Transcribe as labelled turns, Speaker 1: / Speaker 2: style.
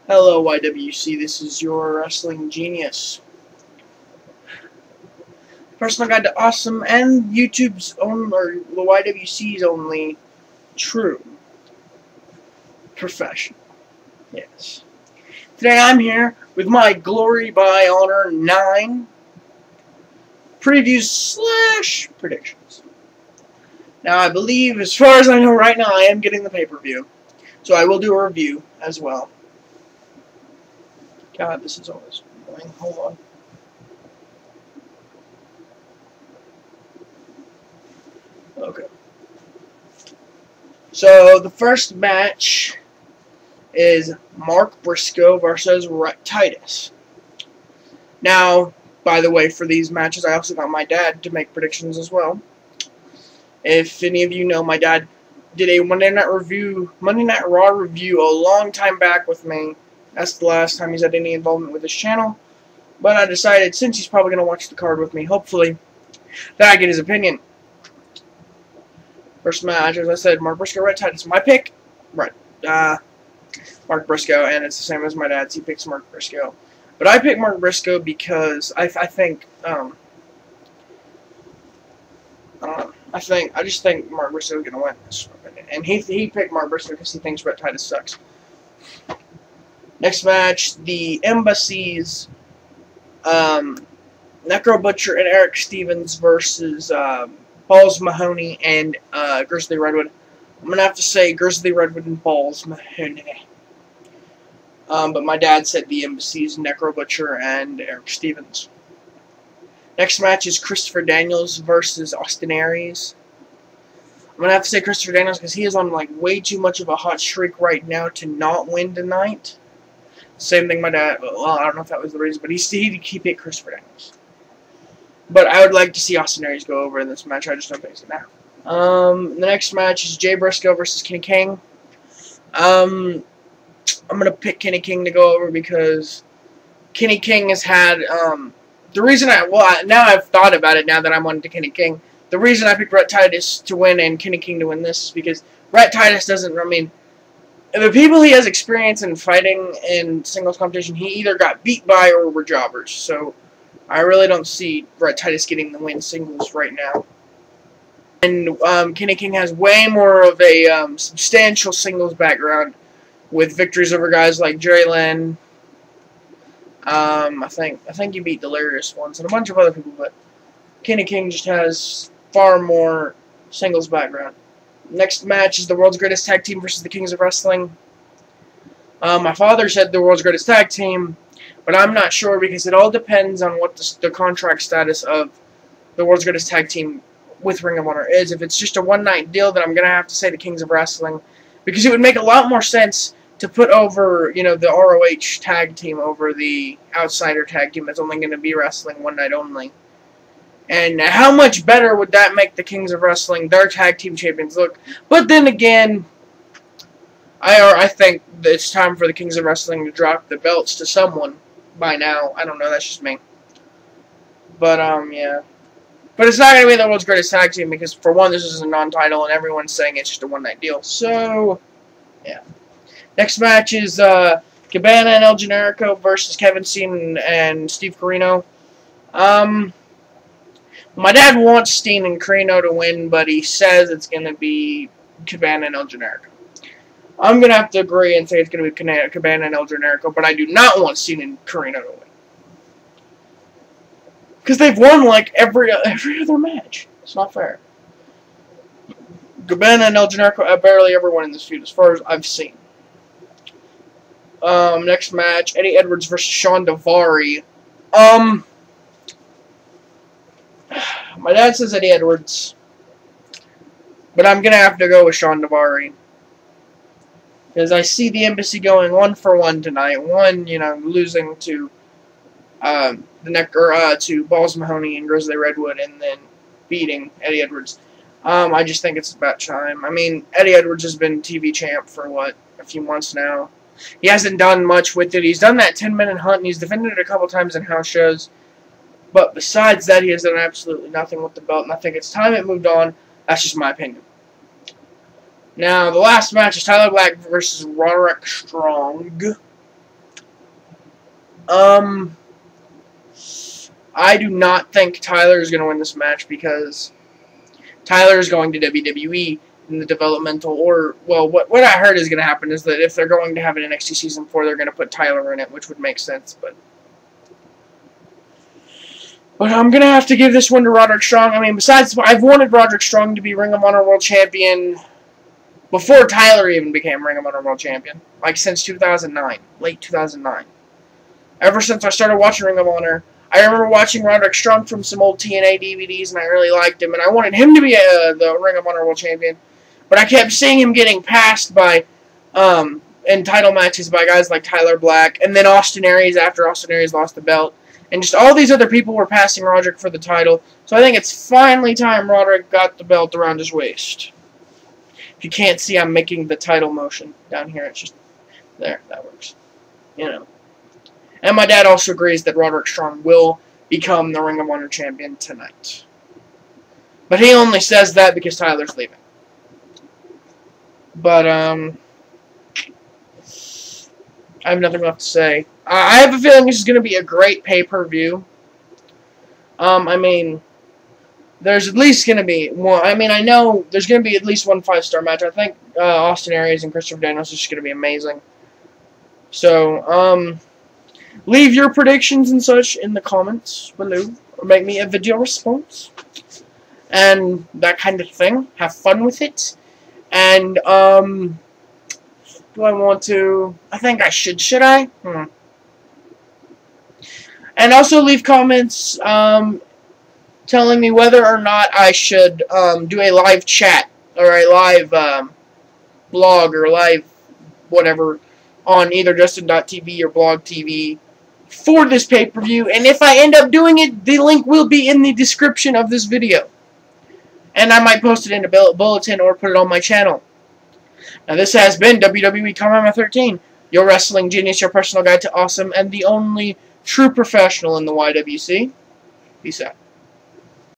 Speaker 1: Hello, YWC. This is your wrestling genius. Personal guide to awesome and YouTube's own, or the YWC's only true profession. Yes. Today I'm here with my Glory by Honor 9 previews / predictions. Now, I believe, as far as I know right now, I am getting the pay-per-view. So I will do a review as well. God, this is always annoying. Hold on. Okay. So, the first match is Mark Briscoe versus Rhett Titus. Now, by the way, for these matches, I also got my dad to make predictions as well. If any of you know, my dad did a Monday Night Raw review a long time back with me. That's the last time he's had any involvement with this channel. But I decided, since he's probably going to watch the card with me, hopefully, that I get his opinion. First match, as I said, Mark Briscoe, Rhett Titus. My pick, Mark Briscoe, and it's the same as my dad's. He picks Mark Briscoe. But I picked Mark Briscoe because I just think Mark Briscoe is going to win this. And he picked Mark Briscoe because he thinks Rhett Titus sucks. Next match, the Embassies, Necro Butcher and Eric Stevens versus Balls Mahoney and Grizzly Redwood. I'm going to have to say Grizzly Redwood and Balls Mahoney. But my dad said the Embassies, Necro Butcher and Eric Stevens. Next match is Christopher Daniels versus Austin Aries. I'm going to have to say Christopher Daniels because he is on like way too much of a hot streak right now to not win tonight. Same thing my dad, well, I don't know if that was the reason, but he picked Christopher Daniels. But I would like to see Austin Aries go over in this match. I just don't think it's going to happen. The next match is Jay Briscoe versus Kenny King. I'm going to pick Kenny King to go over because Kenny King has had, the reason now I've thought about it now that I'm on to Kenny King. The reason I picked Rhett Titus to win and Kenny King to win this is because Rhett Titus doesn't, the people he has experience in fighting in singles competition, he either got beat by or were jobbers. So I really don't see Rhett Titus getting the win singles right now. And Kenny King has way more of a substantial singles background with victories over guys like Jerry Lynn. I think he beat Delirious once and a bunch of other people, but Kenny King just has far more singles background. Next match is the World's Greatest Tag Team versus the Kings of Wrestling. My father said the World's Greatest Tag Team, but I'm not sure because it all depends on what the contract status of the World's Greatest Tag Team with Ring of Honor is. If it's just a one-night deal, then I'm going to have to say the Kings of Wrestling because it would make a lot more sense to put over, the ROH Tag Team over the Outsider Tag Team that's only going to be wrestling one night only. And how much better would that make the Kings of Wrestling, their tag team champions, look? But then again, I think that it's time for the Kings of Wrestling to drop the belts to someone by now. I don't know, that's just me. But, yeah. But it's not going to be the World's Greatest Tag Team because, for one, this is a non-title and everyone's saying it's just a one-night deal. So, yeah. Next match is Cabana and El Generico versus Kevin Steen and Steve Corino. My dad wants Steen and Corino to win, but he says it's going to be Cabana and El Generico. I'm going to have to agree and say it's going to be Cabana and El Generico, but I do not want Steen and Corino to win. Because they've won, like, every other match. It's not fair. Cabana and El Generico have barely ever won in this feud, as far as I've seen. Next match, Eddie Edwards versus Shawn Daivari. My dad says Eddie Edwards, but I'm going to have to go with Shawn Daivari. Because I see the Embassy going 1-for-1 tonight. One, losing to to Balls Mahoney and Grizzly Redwood, and then beating Eddie Edwards. I just think it's about time. Eddie Edwards has been TV champ for, a few months now. He hasn't done much with it. He's done that 10-minute hunt, and he's defended it a couple times in house shows. But besides that, he has done absolutely nothing with the belt, and I think it's time it moved on. That's just my opinion. Now, the last match is Tyler Black versus Roderick Strong. I do not think Tyler is going to win this match because Tyler is going to WWE in the developmental, or, well, what I heard is going to happen is that if they're going to have an NXT Season 4, they're going to put Tyler in it, which would make sense, but I'm going to have to give this one to Roderick Strong. I mean, besides, I've wanted Roderick Strong to be Ring of Honor World Champion before Tyler even became Ring of Honor World Champion, like since 2009, late 2009. Ever since I started watching Ring of Honor, I remember watching Roderick Strong from some old TNA DVDs, and I really liked him, and I wanted him to be the Ring of Honor World Champion. But I kept seeing him getting passed by, in title matches by guys like Tyler Black, and then Austin Aries after Austin Aries lost the belt. And just all these other people were passing Roderick for the title. So I think it's finally time Roderick got the belt around his waist. If you can't see, I'm making the title motion down here. It's just, there, that works. You know. And my dad also agrees that Roderick Strong will become the Ring of Honor champion tonight. But he only says that because Tyler's leaving. But, I have nothing left to say. I have a feeling this is going to be a great pay-per-view. I mean, there's at least going to be one. I mean, I know there's going to be at least one 5-star match. I think Austin Aries and Christopher Daniels is just going to be amazing. So, leave your predictions and such in the comments below, or make me a video response, and that kind of thing. Have fun with it. And, do I want to? I think I should. Should I? And also leave comments telling me whether or not I should do a live chat or a live blog or live whatever on either Justin.tv or Blog TV for this pay-per-view. And if I end up doing it, the link will be in the description of this video. And I might post it in a bulletin or put it on my channel. Now this has been WWE Combat 13, your wrestling genius, your personal guide to awesome, and the only true professional in the YWC. Peace out.